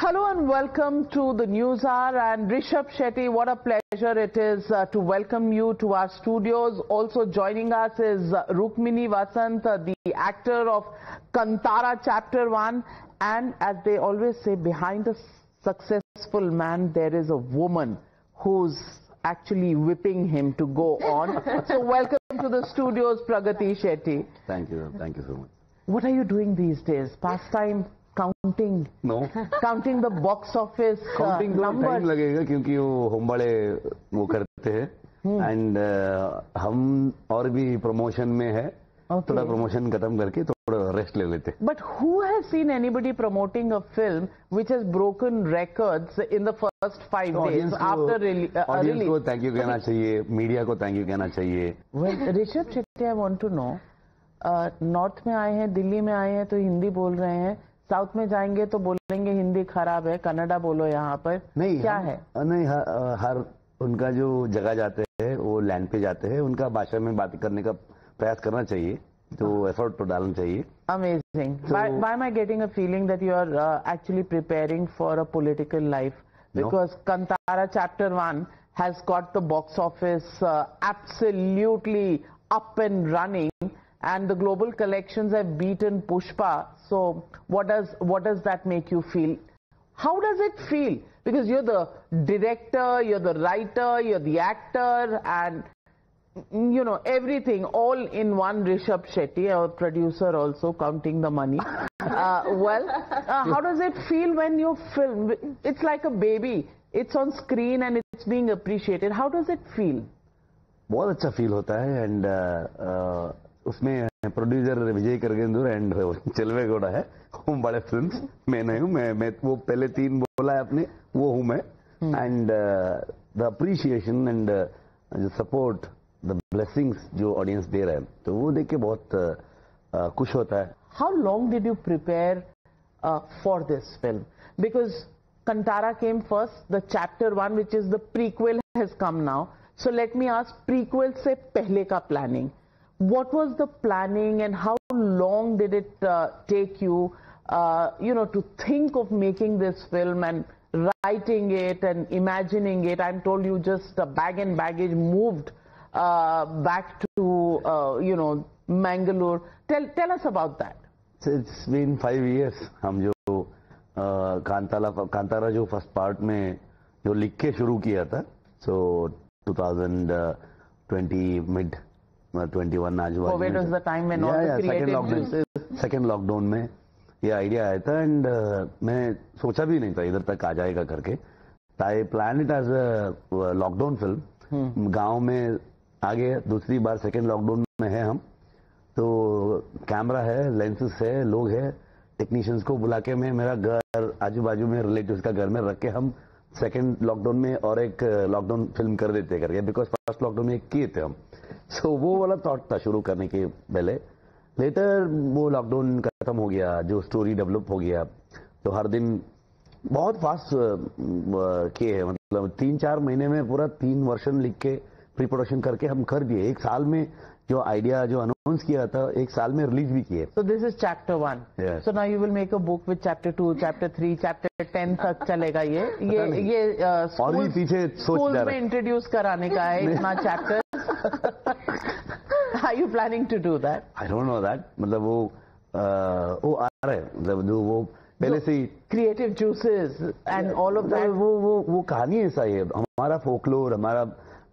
Hello and welcome to the News Hour, and Rishabh Shetty, what a pleasure it is to welcome you to our studios. Also joining us is Rukmini Vasant, the actor of Kantara Chapter 1, and as they always say, behind a successful man there is a woman who's actually whipping him to go on. So welcome to the studios, Pragati Shetty. Thank you so much. What are you doing these days? Pastime? Counting? No. Counting the box office Counting तो numbers? Time लगेगा क्योंकि वो हम बड़े वो करते हैं and हम और भी प्रमोशन में है. थोड़ा प्रमोशन खत्म करके थोड़ा रेस्ट ले लेते हैं. But who has seen anybody promoting a film which has broken records in the first 5 days after release? Audience को थैंक यू कहना चाहिए, मीडिया को थैंक यू कहना चाहिए. Well, Rishabh Shetty, I want to know, north में आए हैं, दिल्ली में आए हैं तो हिंदी बोल रहे हैं, साउथ में जाएंगे तो बोलेंगे हिंदी खराब है, कन्नड़ा बोलो यहाँ पर. नहीं क्या है? नहीं, हर उनका जो जगह जाते हैं वो लैंड पे जाते हैं, उनका भाषा में बात करने का प्रयास करना चाहिए, तो एफर्ट तो डालना चाहिए. Amazing. Why am I getting a feeling that you are actually preparing for a political life? Because Kantara Chapter 1 has got the box office absolutely up and running, and the global collections have beaten Pushpa. So what does that make you feel? How does it feel? Because you're the director, you're the writer, you're the actor, and you know everything all in one. Rishabh Shetty, our producer, also counting the money. How does it feel when you film? It's like a baby. It's on screen and it's being appreciated. How does it feel? बहुत अच्छा feel होता है. And उसमें producer Vijay करगेंदुर and चिलवे Gowda है. हम बड़े films मैं नहीं हूँ, मैं वो पहले 3 बोला है अपने, वो हूँ मैं. एंड द अप्रिशिएशन एंड जो सपोर्ट, द ब्लेसिंग्स जो ऑडियंस दे रहा है, तो वो देख के बहुत खुश होता है. How long did you prepare for this film? Because Kantara came first, the Chapter 1, which is the prequel, has come now. So let me ask, prequel se pehle ka planning. What was the planning and how long did it take you, to think of making this film and writing it and imagining it? I'm told you just bag and baggage moved back to, Mangalore. Tell us about that. It's been 5 years. हम जो कांतारा जो first part में जो लिख के शुरू किया था, सो 2020 मिड 21 आज सेकेंड लॉकडाउन में ये आइडिया आया था. एंड मैं सोचा भी नहीं था इधर तक आ जाएगा करके. I plan it as a lockdown film. गांव में आ गए, दूसरी बार सेकेंड लॉकडाउन में है हम, तो कैमरा है, लेंसेज है, लोग है, टेक्नीशियंस को बुला के मैं मेरा घर आजू बाजू में रिलेटिव्स का घर में रख के हम सेकेंड लॉकडाउन में और एक लॉकडाउन फिल्म कर देते करके, बिकॉज फर्स्ट लॉकडाउन में किए थे हम. सो वो वाला थॉट था शुरू करने के पहले. लेटर वो लॉकडाउन खत्म हो गया, जो स्टोरी डेवलप हो गया, तो हर दिन बहुत फास्ट किए हैं. मतलब 3-4 महीने में पूरा 3 वर्जन लिख के प्री प्रोडक्शन करके हम कर दिए. 1 साल में जो आइडिया जो अनाउंस किया था 1 साल में रिलीज भी किए. So this is Chapter 1. Yes. So now you will make a book with Chapter 2, Chapter 3, Chapter 10 तक चलेगा ये और भी पीछे स्कूल में इंट्रोड्यूस कराने का है इतना chapter. Are you planning to do that? I don't know that. मतलब वो आ रहा है, मतलब जो वो पहले से ही creative juices and all of that. वो कहानी ऐसा है. हमारा फोकलोर, हमारा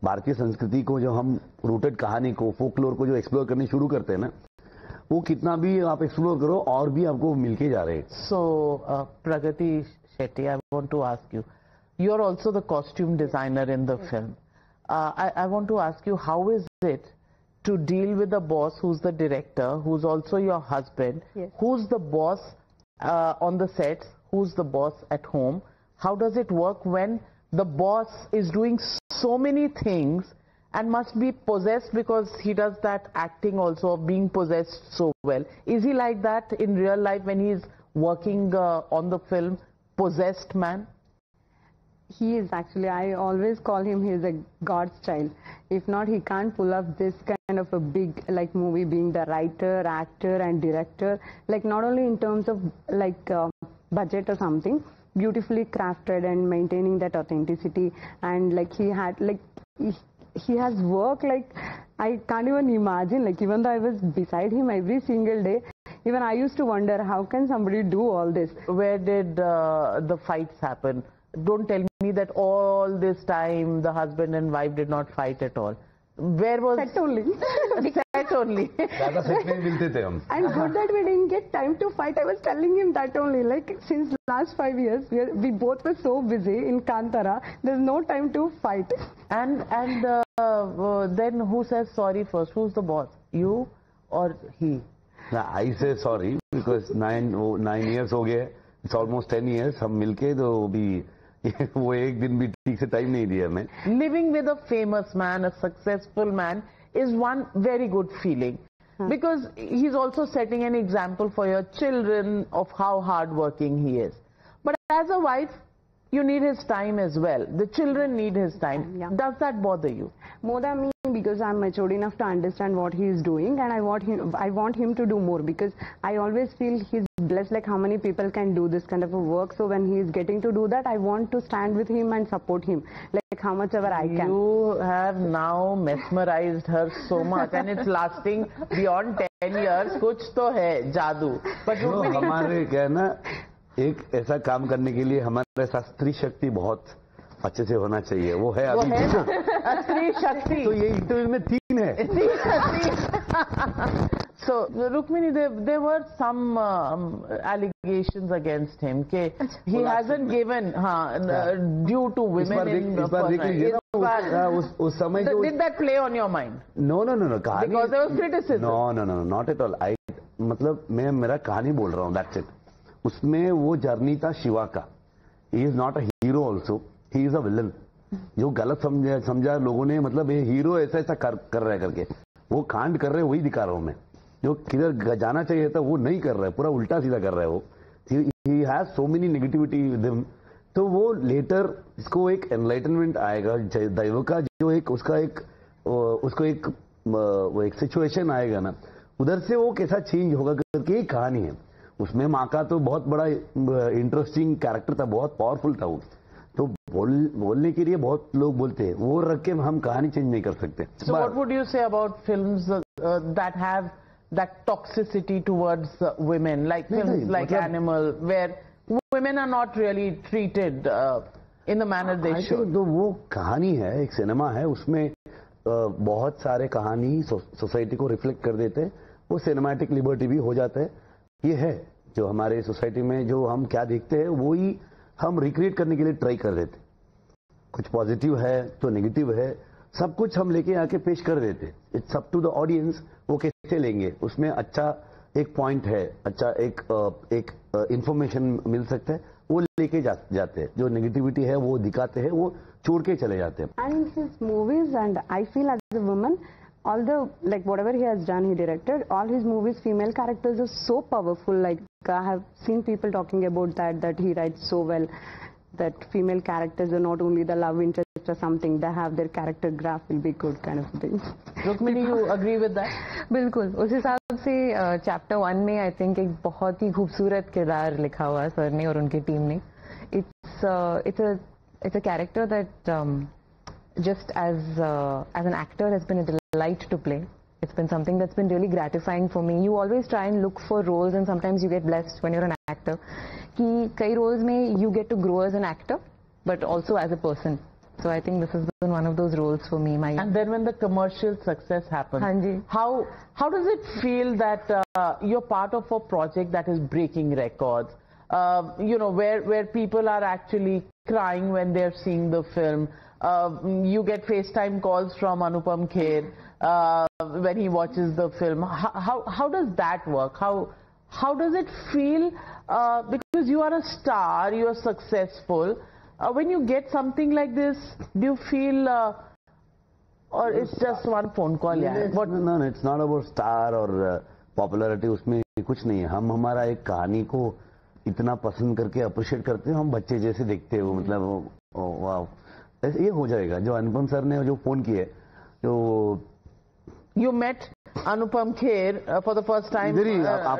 भारतीय संस्कृति को जो हम रूटेड कहानी को, फोकलोर को जो एक्सप्लोर करने शुरू करते हैं ना, वो कितना भी आप एक्सप्लोर करो और भी आपको मिलके जा रहे हैं. So Pragati Shetty, I want to ask you, you are also the costume designer in the film. I want to ask you, how is it to deal with a boss who's the director, who's also your husband, Yes. who's the boss on the sets, who's the boss at home? How does it work when the boss is doing so many things and must be possessed, because he does that acting also of being possessed so well? Is he like that in real life when he's working on the film, possessed man? He is actually, I always call him, he is a God's child. If not, he can't pull off this kind of a big movie, being the writer, actor and director. Like not only in terms of budget or something, beautifully crafted and maintaining that authenticity. And like he had like he has work like I can't even imagine. Like even though I was beside him every single day, even I used to wonder how can somebody do all this. Where did the fights happen? Don't tell me that all this time the husband and wife did not fight at all. Where was Set only. set only? ज़्यादा set नहीं मिलते थे हम. And good that we didn't get time to fight. I was telling him that only. Like since last 5 years, we both were so busy in Kantara. There's no time to fight. And then who says sorry first? Who's the boss? You or he? I say sorry because 9 years हो गए. It's almost 10 years. हम मिलके तो भी वो एक दिन भी ठीक से टाइम नहीं दिया हमें. Living with a famous man, a successful man, is one very good feeling. Because he's also setting an example for your children of how hardworking he is. But as a wife, you need his time as well. The children need his time. Yeah. Does that bother you? More than me, because I'm matured enough to understand what he is doing, and I want him to do more, because I always feel he's blessed, like how many people can do this kind of a work. So when he is getting to do that, I want to stand with him and support him, like how much ever I can. You have now mesmerized her so much, and it's lasting beyond 10 years. कुछ तो है जादू. But तो हमारे क्या है ना, एक ऐसा काम करने के लिए हमारे साथ स्त्री शक्ति बहुत अच्छे से होना चाहिए. वो है अभी. वो है ना स्त्री शक्ति. तो ये इंटरव्यू में 3 है. So Rukmini, there were some allegations against him कि he hasn't given due to women in the person. उस समय जो Did that play on your mind? No. कहानी. Because there was criticism. No, not at all. मतलब मैं मेरा कहानी बोल रहा हूँ. That's it. उसमें वो जर्नी था शिवा का. He is not a hero also. He is a villain. जो गलत समझा लोगों ने, मतलब ये हीरो ऐसा कर रहा है करके, वो कांड कर रहे हैं, वही दिखा रहा हूं मैं. जो किधर जाना चाहिए था वो नहीं कर रहा है, पूरा उल्टा सीधा कर रहा है वो. He has so many negativity with him. तो वो लेटर इसको एक एनलाइटनमेंट आएगा दैव का, जो एक उसका एक उसको एक सिचुएशन आएगा ना, उधर से वो कैसा चेंज होगा करके एक कहानी है. उसमें माँ का तो बहुत बड़ा इंटरेस्टिंग कैरेक्टर था, बहुत पावरफुल था वो. तो बोलने के लिए बहुत लोग बोलते हैं, वो रख के हम कहानी चेंज नहीं कर सकते. So what would you say about films that have that toxicity towards women, like films like Animal, where women are not really treated in the manner they should? तो वो कहानी है, एक सिनेमा है, उसमें बहुत सारे कहानी सोसाइटी को रिफ्लेक्ट कर देते हैं. वो सिनेमैटिक लिबर्टी भी हो जाता है. ये है जो हमारे सोसाइटी में जो हम क्या देखते हैं वो ही हम रिक्रिएट करने के लिए ट्राई कर देते. कुछ पॉजिटिव है तो नेगेटिव है, सब कुछ हम लेके आके पेश कर देते. It's up to the audience वो कैसे लेंगे. उसमें अच्छा एक पॉइंट है, अच्छा एक इंफॉर्मेशन मिल सकता है, वो लेके जाते हैं. जो नेगेटिविटी है वो दिखाते हैं, वो छोड़ के चले जाते हैं. And in his movies, and I feel as a woman, although like whatever he has done, he directed, all his movies, female characters are so powerful. Like I have seen people talking about that he writes so well, that female characters are not only the love interest or something, they have their character graph will be good kind of thing. Rukmini, you agree with that? बिल्कुल. उस हिसाब से chapter 1 में I think एक बहुत ही खूबसूरत किरदार लिखा हुआ है सर ने और उनकी टीम ने. It's a character that just as an actor has been a delight to play. It's been something that's been really gratifying for me. You always try and look for roles, and sometimes you get blessed when you're an actor. कि कई roles में you get to grow as an actor, but also as a person. So I think this has been one of those roles for me. And then when the commercial success happens, हाँ जी. how does it feel that you're part of a project that is breaking records? Where people are actually crying when they're seeing the film. You get FaceTime calls from Anupam Kher when he watches the film. How does that work? How does it feel? Because you are a star, you are successful. When you get something like this, do you feel, or it's just one phone call? No, it's not about star or popularity. उसमें कुछ नहीं है. हम हमारा एक कहानी को इतना पसंद करके अप्रिशिएट करते हैं, हम बच्चे जैसे देखते हैं वो, मतलब वाह ये हो जाएगा. जो अनुपम सर ने जो फोन किए, तो you met Anupam Kher for the first time.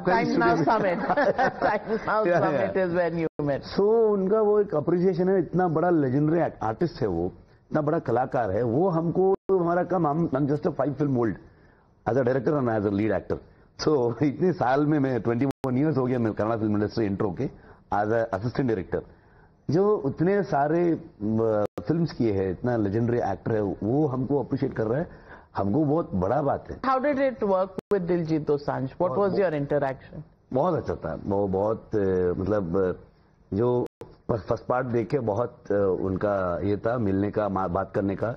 Times Now Summit. Times Now Summit is when you met. So उनका वो एक अप्रिसिएशन है, इतना बड़ा लेजेंडरी आर्टिस्ट है वो, इतना बड़ा कलाकार है वो, हमको हमारा काम, हम just 5 film old as a director and as a lead actor. So इतने साल में मैं 21 ईयर्स हो गया मैं कन्नड़ फिल्म इंडस्ट्री इंट्रो के एज अ असिस्टेंट डायरेक्टर. जो इतने सारे फिल्म्स किए हैं, इतना लेजेंडरी एक्टर है वो हमको अप्रिशिएट कर रहा है, हमको बहुत बड़ा बात है. How did it work with Diljit Dosanjh? What was your interaction? बहुत अच्छा था वो, बहुत मतलब जो फर्स्ट पार्ट देख के बहुत उनका ये था मिलने का, बात करने का.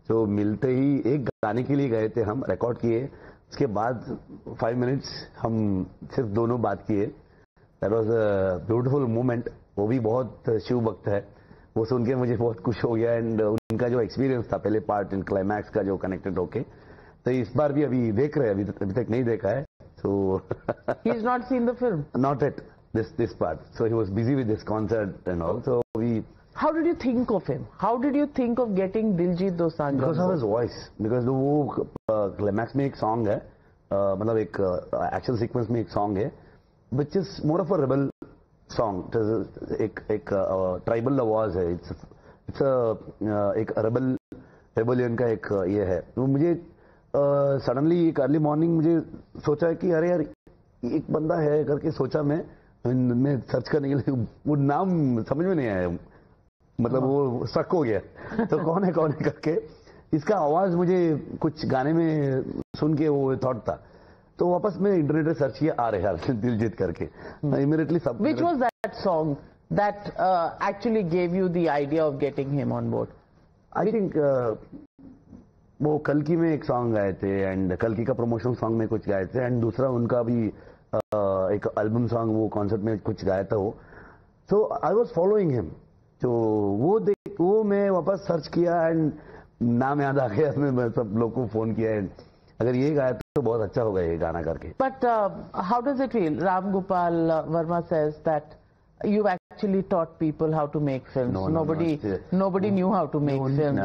जो मिलते ही एक गाने के लिए गए थे, हम रिकॉर्ड किए, उसके बाद 5 मिनट्स हम सिर्फ दोनों बात किए. That was a beautiful moment. वो भी बहुत शिव भक्त है, वो सुन के मुझे बहुत खुश हो गया. एंड उनका जो एक्सपीरियंस था पहले पार्ट एंड क्लाइमैक्स का जो कनेक्टेड होके, तो इस बार भी अभी देख रहे हैं, अभी तक नहीं देखा है. So he is not seen the film, not at this part, so he was busy with this concert and all. So we. How did you think of him? How did you think of getting Diljit Dosanjh? Because of his voice. Because वो climax में एक song है, मतलब एक action sequence में एक song है, which is more of a rebel song. एक ट्राइबल आवाज है. It's एक रेबेलियन का एक ये है. तो मुझे सडनली एक अर्ली मॉर्निंग मुझे सोचा है कि अरे यार एक बंदा है करके सोचा. मैं सर्च करने के लिए वो नाम समझ में नहीं आया, मतलब वो स्टक हो गया. तो कौन है करके इसका आवाज मुझे कुछ गाने में सुन के वो थॉट था, तो वापस मैं इंटरनेट पे सर्च किया, आ रहे यार दिलजीत करके इमीडिएटली सब. Which was that song that actually gave you the idea of getting him on board? I think वो कल्कि में एक सॉन्ग गाए थे, एंड कल्कि का प्रमोशनल सॉन्ग में कुछ गाए थे, एंड दूसरा उनका भी एक एल्बम सॉन्ग वो कॉन्सर्ट में कुछ गाया था वो. सो आई वॉज फॉलोइंग हिम. तो वो मैं वापस सर्च किया एंड नाम याद आ गया. मैं सब लोग को फोन किया एंड अगर ये गाया तो बहुत अच्छा होगा ये गाना करके. But how does it feel? Ram Gopal Verma says that you actually taught people how to make films. Nobody knew how to make films.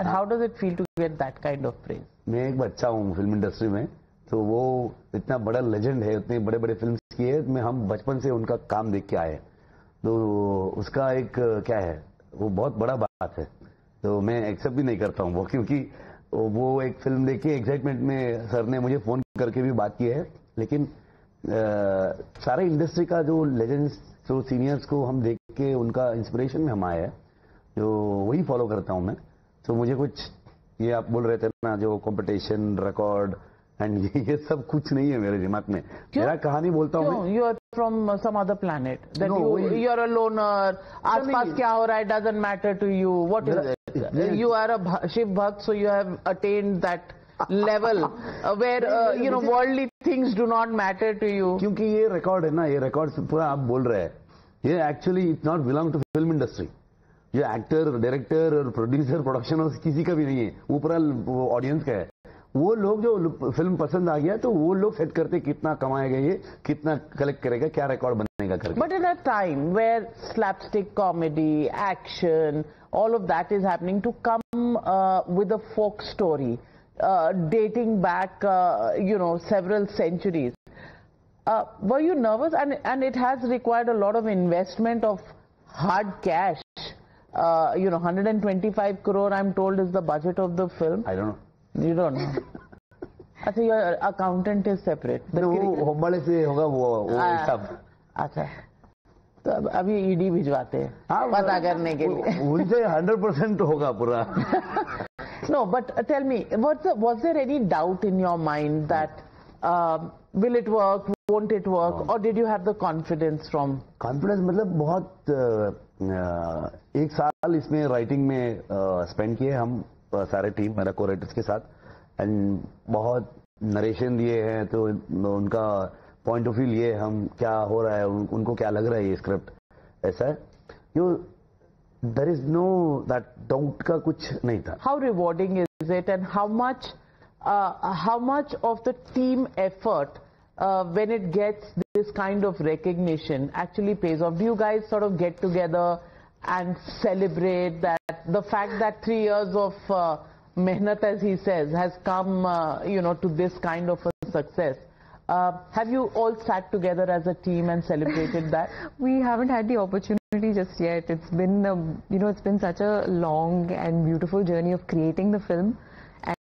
How does it feel to get that kind of praise? मैं एक बच्चा हूँ film industry में, तो वो इतना बड़ा legend है, उतने बड़े बड़े फिल्म किए, मैं हम बचपन से उनका काम देख के आए, तो उसका एक क्या है, वो बहुत बड़ा बात है. तो मैं एक्सेप्ट भी नहीं करता हूँ वो, क्योंकि वो एक फिल्म देख के एक्साइटमेंट में सर ने मुझे फोन करके भी बात की है. लेकिन सारे इंडस्ट्री का जो लेजेंड्स, जो सीनियर्स को हम देख के उनका इंस्पिरेशन में हम आए हैं, जो वही फॉलो करता हूं मैं. तो मुझे कुछ ये आप बोल रहे थे ना, जो कंपटीशन रिकॉर्ड एंड ये सब कुछ नहीं है मेरे दिमाग में. मेरा कहानी बोलता हूँ मैं. You are from some other planet, that you are a loner, आसपास क्या हो रहा है doesn't matter to you. What is it? You are a Shiv bhakt, so you have attend that level where you know worldly things do not matter to you. क्योंकि ये record है ना, ये रिकॉर्ड पूरा आप बोल रहे हैं, ये actually it not belong to film industry. ये एक्टर, डायरेक्टर और प्रोड्यूसर, प्रोडक्शन किसी का भी नहीं है, वो पूरा ऑडियंस का है. वो लोग जो फिल्म पसंद आ गया तो वो लोग सेट करते कितना कमाएगा, ये कितना कलेक्ट करेगा, क्या रिकॉर्ड बनेगा करके. But in a time where slapstick comedy, action, all of that is happening to come with a folk story. Dating back, several centuries. Were you nervous? And it has required a lot of investment of hard cash. 125 crore, I'm told, is the budget of the film. I don't know. You don't know. अच्छा, your accountant is separate. वो होमवाले से होगा वो सब. अच्छा, तो अभी ED भिजवाते हैं पता करने के लिए. उनसे 100% होगा पूरा. No, but tell me, was there any doubt in your mind that will it work, won't it work, or did you have the confidence from? Confidence मतलब बहुत एक साल इसमें राइटिंग में स्पेंड किए हम सारे टीम, मेरा कोरेटर्स के साथ, एंड बहुत नरेशन दिए हैं, तो उनका पॉइंट ऑफ व्यू लिए हम, क्या हो रहा है, उनको क्या लग रहा है ये स्क्रिप्ट, ऐसा है. There is no that doubt का कुछ नहीं था. How rewarding is it, and how much of the team effort when it gets this kind of recognition actually pays off? Do you guys sort of get together and celebrate that, the fact that 3 years of mehnat, as he says, has come, to this kind of a success. Have you all sat together as a team and celebrated that? We haven't had the opportunity just yet. It's been, it's been such a long and beautiful journey of creating the film.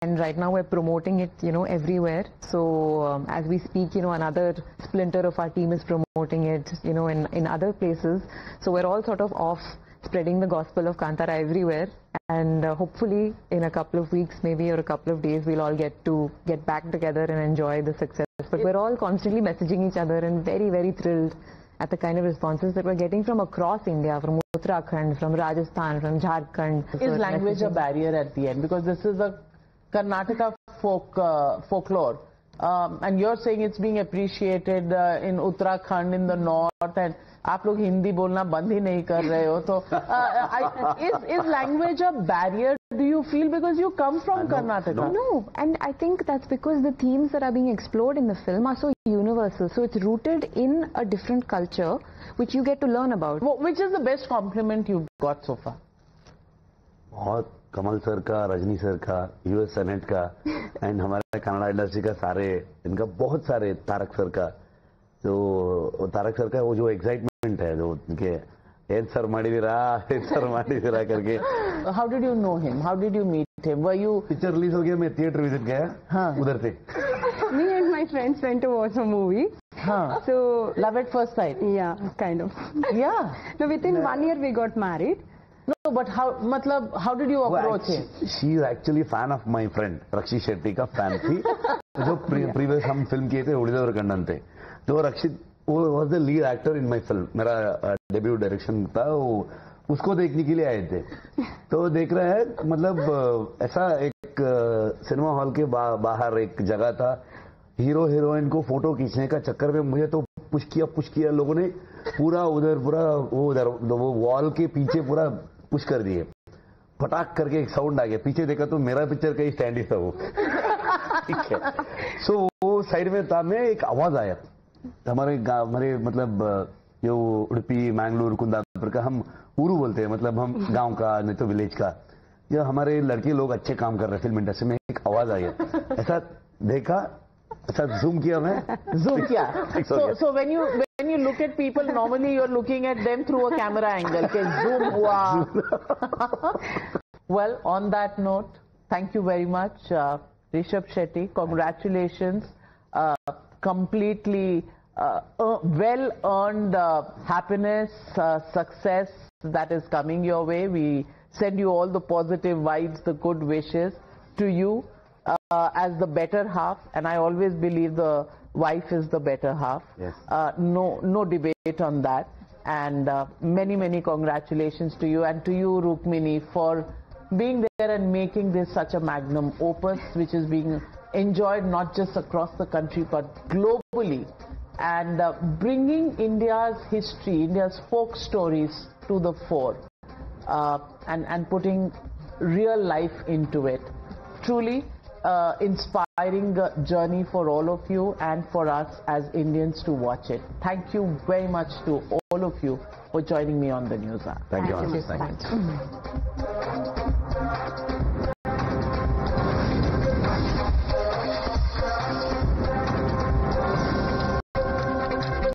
And right now we're promoting it, everywhere. So as we speak, another splinter of our team is promoting it, in other places. So we're all sort of off spreading the gospel of Kantara everywhere. And hopefully in a couple of weeks, maybe, or a couple of days, we'll all get back together and enjoy the success. But we're all constantly messaging each other and very, very thrilled at the kind of responses that we're getting from across India, from Uttarakhand, from Rajasthan, from Jharkhand. Is language a barrier at the end? Because this is a Karnataka folklore, and you're saying it's being appreciated in Uttarakhand, in the north, and आप लोग हिंदी बोलना बंद ही नहीं कर रहे हो, तो is language a barrier, do you feel, because you come from Karnataka? No, and I think that's because the themes that are being explored in the film are so universal, so it's rooted in a different culture which you get to learn about. Which is the best compliment you've got so far? बहुत कमल sir का, Rajni sir का, US senate का, and हमारे Kannada industry का सारे, इनका बहुत सारे, तारक सर का, जो तारक सर का वो जो एक्साइटमेंट है, जो उनके एन सर माड़ीवीरा करके. How did you know him? How did you meet him? Were you? Picture release हो गया, मैं थिएटर विजिट गया, उधर से. Me and my friends went to watch a movie. So love at first sight. Yeah, kind of. Yeah. No, within 1 year we got married. No, but how did you approach him? She is actually fan of my friend रक्षित शेट्टी का fan थी, जो previous हम film किए थे उड़ीद और कंडन थे, तो रक्षित वो was the lead actor in my film, मेरा डेब्यू डायरेक्शन था, वो उसको देखने के लिए आए थे. तो देख रहे हैं, मतलब ऐसा एक सिनेमा हॉल के बाहर एक जगह था, हीरो हीरोइन को फोटो खींचने का चक्कर में मुझे तो पुश किया लोगों ने, पूरा वो वॉल के पीछे पूरा पुश कर दिए, फटाक करके एक साउंड आ गया, पीछे देखा तो मेरा पिक्चर का ही स्टैंड ही था वो. ठीक है. सो वो साइड में था, मैं एक आवाज आया, हमारे मतलब जो उड़पी, मैंगलोर, कुंदापुर का, हम उरू बोलते हैं, मतलब हम गांव का, नहीं तो विलेज का, जो हमारे लड़के लोग अच्छे काम कर रहे हैं फिल्म इंडस्ट्री में, एक आवाज आई, ऐसा देखा, अच्छा जूम किया मैं. So when you look at people, normally you're looking at them through a camera angle. Okay, zoom hua. Well, on that note, thank you very much, Rishabh Shetty. Congratulations. Completely well-earned happiness, success that is coming your way. We send you all the positive vibes, the good wishes to you. As the better half, and I always believe the wife is the better half. Yes. No debate on that. And many congratulations to you, and to you, Rukmini, for being there and making this such a magnum opus, which is being enjoyed not just across the country but globally, and bringing India's history, India's folk stories to the fore, and putting real life into it. Truly inspiring journey for all of you and for us as Indians to watch it. Thank you very much to all of you for joining me on the News Hour. Thank you.